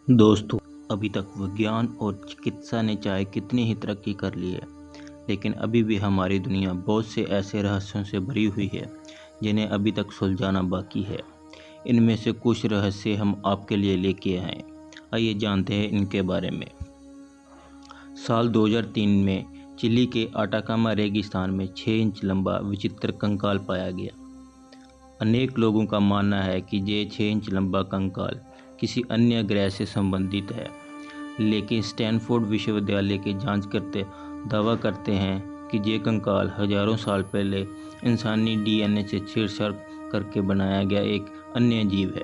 दोस्तों, अभी तक विज्ञान और चिकित्सा ने चाहे कितनी ही तरक्की कर ली है, लेकिन अभी भी हमारी दुनिया बहुत से ऐसे रहस्यों से भरी हुई है जिन्हें अभी तक सुलझाना बाकी है। इनमें से कुछ रहस्य हम आपके लिए लेके आए। आइए जानते हैं इनके बारे में। साल 2003 में चिली के अटाकामा रेगिस्तान में 6 इंच लंबा विचित्र कंकाल पाया गया। अनेक लोगों का मानना है कि ये 6 इंच लंबा कंकाल किसी अन्य ग्रह से संबंधित है, लेकिन स्टैनफोर्ड विश्वविद्यालय के जांच करते दावा करते हैं कि ये कंकाल हजारों साल पहले इंसानी डीएनए से छेड़छाड़ करके बनाया गया एक अन्य जीव है।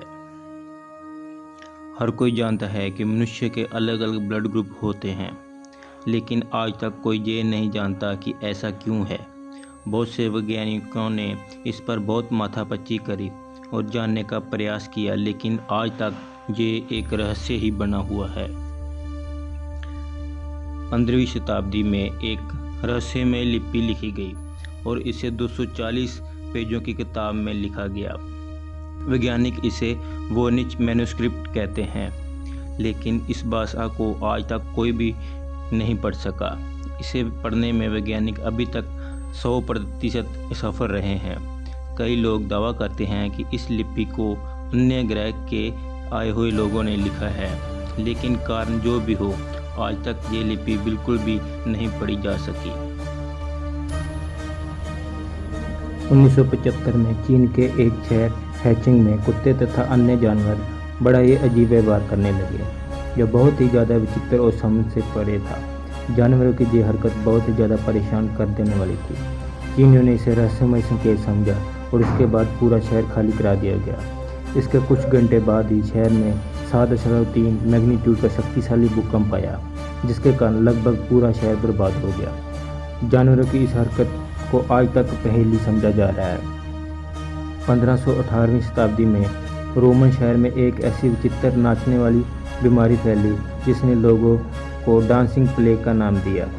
हर कोई जानता है कि मनुष्य के अलग अलग ब्लड ग्रुप होते हैं, लेकिन आज तक कोई ये नहीं जानता कि ऐसा क्यों है। बहुत से वैज्ञानिकों ने इस पर बहुत माथापच्ची करी और जानने का प्रयास किया, लेकिन आज तक ये एक रहस्य ही बना हुआ है। 15वीं शताब्दी में एक रहस्यमय लिपि लिखी गई और इसे 240 पेजों की किताब में लिखा गया। वैज्ञानिक इसे वोनिच मैन्युस्क्रिप्ट कहते हैं, लेकिन इस भाषा को आज तक कोई भी नहीं पढ़ सका। इसे पढ़ने में वैज्ञानिक अभी तक 100% सफल रहे हैं। कई लोग दावा करते हैं कि इस लिपि को अन्य ग्रह के आए हुए लोगों ने लिखा है, लेकिन कारण जो भी हो, आज तक ये लिपि बिल्कुल भी नहीं पढ़ी जा सकी। 1975 में चीन के एक शहर हैचिंग में कुत्ते तथा अन्य जानवर बड़ा ही अजीब व्यवहार करने लगे, जो बहुत ही ज़्यादा विचित्र और समझ से परे था। जानवरों की ये हरकत बहुत ही ज़्यादा परेशान कर देने वाली थी। चीनियों ने इसे रहस्यमय संकेत समझा और उसके बाद पूरा शहर खाली करा दिया गया। इसके कुछ घंटे बाद ही शहर में 7.3 मैग्नीट्यूड का शक्तिशाली भूकंप आया, जिसके कारण लगभग पूरा शहर बर्बाद हो गया। जानवरों की इस हरकत को आज तक पहेली समझा जा रहा है। 1518वीं शताब्दी में रोमन शहर में एक ऐसी विचित्र नाचने वाली बीमारी फैली जिसने लोगों को डांसिंग प्लेग का नाम दिया,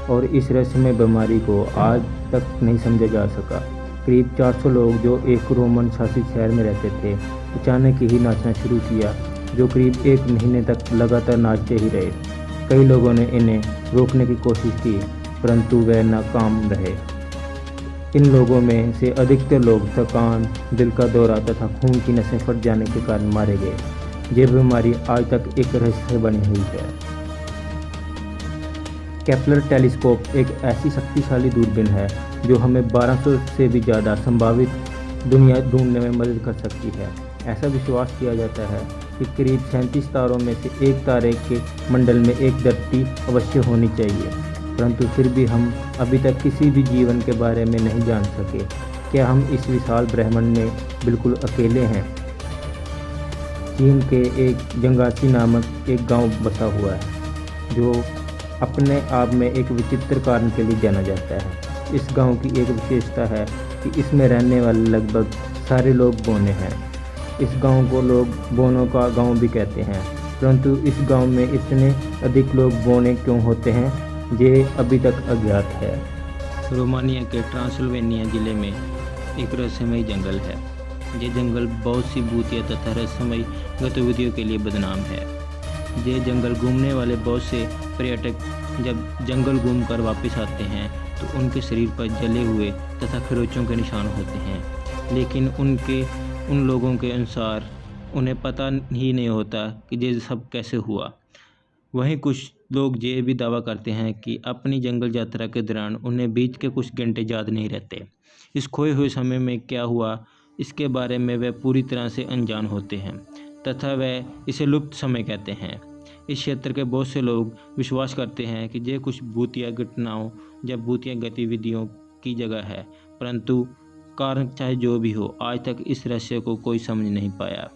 और इस रहस्यमय बीमारी को आज तक नहीं समझा जा सका। करीब 400 लोग जो एक रोमन शासित शहर में रहते थे, अचानक ही नाचना शुरू किया, जो करीब 1 महीने तक लगातार नाचते ही रहे। कई लोगों ने इन्हें रोकने की कोशिश की, परंतु वह नाकाम रहे। इन लोगों में से अधिकतर लोग थकान, दिल का दौरा तथा खून की नसें फट जाने के कारण मारे गए। यह बीमारी आज तक एक रहस्य बनी हुई है। केपलर टेलीस्कोप एक ऐसी शक्तिशाली दूरबीन है जो हमें 1200 से भी ज़्यादा संभावित दुनिया ढूंढने में मदद कर सकती है। ऐसा विश्वास किया जाता है कि करीब 37 तारों में से एक तारे के मंडल में एक धरती अवश्य होनी चाहिए, परंतु फिर भी हम अभी तक किसी भी जीवन के बारे में नहीं जान सके। क्या हम इस विशाल ब्रह्मांड में बिल्कुल अकेले हैं? चीन के एक जंगासी नामक एक गांव बसा हुआ है, जो अपने आप में एक विचित्र कारण के लिए जाना जाता है। इस गांव की एक विशेषता है कि इसमें रहने वाले लगभग सारे लोग बोने हैं। इस गांव को लोग बोनों का गांव भी कहते हैं, परंतु इस गांव में इतने अधिक लोग बोने क्यों होते हैं, ये अभी तक अज्ञात है। रोमानिया के ट्रांसिल्वेनिया जिले में एक रहस्यमय जंगल है। ये जंगल बहुत सी भूतिया तथा रहस्यमय गतिविधियों के लिए बदनाम है। ये जंगल घूमने वाले बहुत से पर्यटक जब जंगल घूमकर वापस आते हैं तो उनके शरीर पर जले हुए तथा खरोंचों के निशान होते हैं, लेकिन उन लोगों के अनुसार उन्हें पता ही नहीं होता कि ये सब कैसे हुआ। वहीं कुछ लोग ये भी दावा करते हैं कि अपनी जंगल यात्रा के दौरान उन्हें बीच के कुछ घंटे याद नहीं रहते। इस खोए हुए समय में क्या हुआ, इसके बारे में वे पूरी तरह से अनजान होते हैं तथा वे इसे लुप्त समय कहते हैं। इस क्षेत्र के बहुत से लोग विश्वास करते हैं कि ये कुछ भूतिया घटनाओं या भूतिया गतिविधियों की जगह है, परंतु कारण चाहे जो भी हो, आज तक इस रहस्य को कोई समझ नहीं पाया।